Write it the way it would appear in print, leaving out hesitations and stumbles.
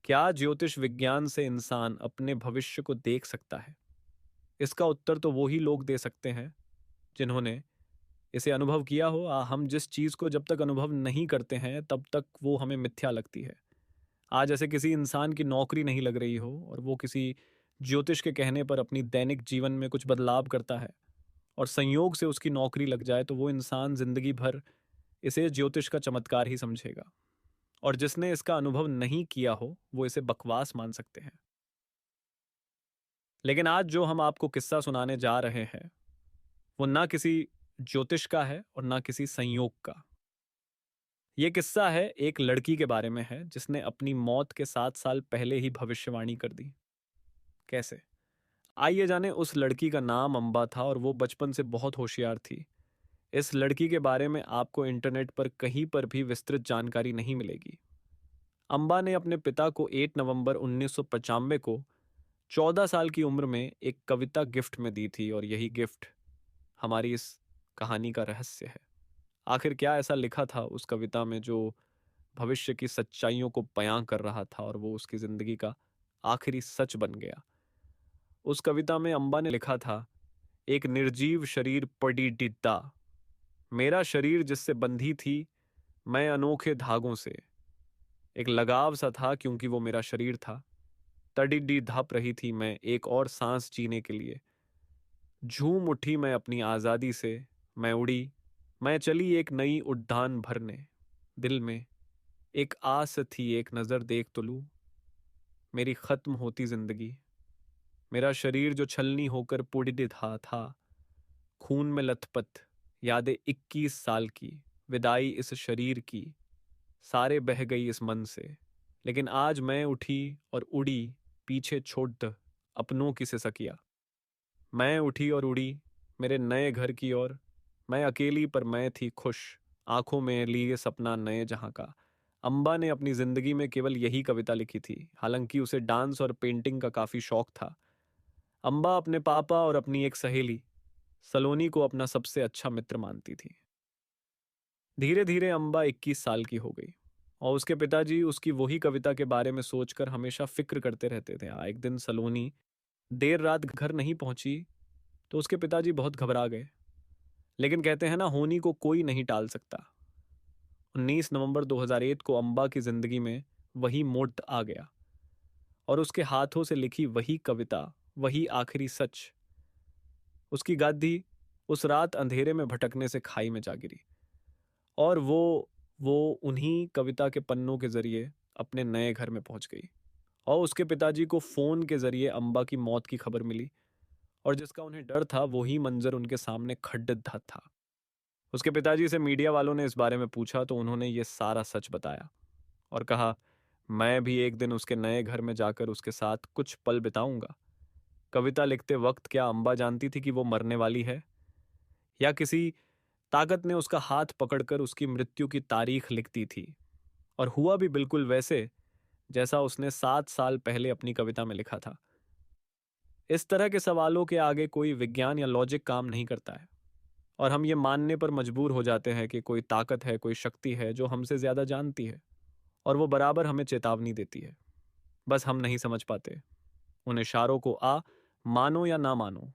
क्या ज्योतिष विज्ञान से इंसान अपने भविष्य को देख सकता है? इसका उत्तर तो वो ही लोग दे सकते हैं जिन्होंने इसे अनुभव किया हो। हम जिस चीज़ को जब तक अनुभव नहीं करते हैं तब तक वो हमें मिथ्या लगती है। आज ऐसे किसी इंसान की नौकरी नहीं लग रही हो और वो किसी ज्योतिष के कहने पर अपनी दैनिक जीवन में कुछ बदलाव करता है और संयोग से उसकी नौकरी लग जाए, तो वो इंसान जिंदगी भर इसे ज्योतिष का चमत्कार ही समझेगा। और जिसने इसका अनुभव नहीं किया हो वो इसे बकवास मान सकते हैं। लेकिन आज जो हम आपको किस्सा सुनाने जा रहे हैं वो ना किसी ज्योतिष का है और ना किसी संयोग का। ये किस्सा है एक लड़की के बारे में है जिसने अपनी मौत के 7 साल पहले ही भविष्यवाणी कर दी। कैसे? आइए जाने। उस लड़की का नाम अंबा था और वो बचपन से बहुत होशियार थी। इस लड़की के बारे में आपको इंटरनेट पर कहीं पर भी विस्तृत जानकारी नहीं मिलेगी। अंबा ने अपने पिता को 8 नवंबर 1995 को 14 साल की उम्र में एक कविता गिफ्ट में दी थी, और यही गिफ्ट हमारी इस कहानी का रहस्य है। आखिर क्या ऐसा लिखा था उस कविता में जो भविष्य की सच्चाइयों को बयां कर रहा था और वो उसकी जिंदगी का आखिरी सच बन गया। उस कविता में अंबा ने लिखा था, एक निर्जीव शरीर पड़ी डिद्दा, मेरा शरीर जिससे बंधी थी मैं अनोखे धागों से। एक लगाव सा था क्योंकि वो मेरा शरीर था। तड़िड्डी धप रही थी मैं एक और सांस जीने के लिए। झूम उठी मैं अपनी आज़ादी से। मैं उड़ी, मैं चली एक नई उड़ान भरने। दिल में एक आस थी, एक नज़र देख तो लूं, मेरी खत्म होती जिंदगी। मेरा शरीर जो छलनी होकर पुड़ित था खून में लथपथ यादें 21 साल की, विदाई इस शरीर की सारे बह गई इस मन से। लेकिन आज मैं उठी और उड़ी, पीछे छोड़ द अपनों की सिसकिया। मैं उठी और उड़ी मेरे नए घर की ओर। मैं अकेली पर मैं थी खुश, आंखों में लिए सपना नए जहां का। अंबा ने अपनी जिंदगी में केवल यही कविता लिखी थी, हालांकि उसे डांस और पेंटिंग का काफी शौक था। अंबा अपने पापा और अपनी एक सहेली सलोनी को अपना सबसे अच्छा मित्र मानती थी। धीरे धीरे अंबा 21 साल की हो गई और उसके पिताजी उसकी वही कविता के बारे में सोचकर हमेशा फिक्र करते रहते थे। एक दिन सलोनी देर रात घर नहीं पहुंची तो उसके पिताजी बहुत घबरा गए। लेकिन कहते हैं ना, होनी को कोई नहीं टाल सकता। 19 नवंबर 2001 को अंबा की जिंदगी में वही मोड़ आ गया और उसके हाथों से लिखी वही कविता, वही आखिरी सच। उसकी गादी उस रात अंधेरे में भटकने से खाई में जा गिरी और वो उन्हीं कविता के पन्नों के जरिए अपने नए घर में पहुंच गई। और उसके पिताजी को फोन के जरिए अंबा की मौत की खबर मिली और जिसका उन्हें डर था वही मंजर उनके सामने खड्डित था। उसके पिताजी से मीडिया वालों ने इस बारे में पूछा तो उन्होंने ये सारा सच बताया और कहा, मैं भी एक दिन उसके नए घर में जाकर उसके साथ कुछ पल बिताऊंगा। कविता लिखते वक्त क्या अंबा जानती थी कि वो मरने वाली है, या किसी ताकत ने उसका हाथ पकड़कर उसकी मृत्यु की तारीख लिख दी थी? और हुआ भी बिल्कुल वैसे जैसा उसने 7 साल पहले अपनी कविता में लिखा था। इस तरह के सवालों के आगे कोई विज्ञान या लॉजिक काम नहीं करता है और हम ये मानने पर मजबूर हो जाते हैं कि कोई ताकत है, कोई शक्ति है जो हमसे ज्यादा जानती है और वो बराबर हमें चेतावनी देती है। बस हम नहीं समझ पाते उन इशारों को। मानो या ना मानो,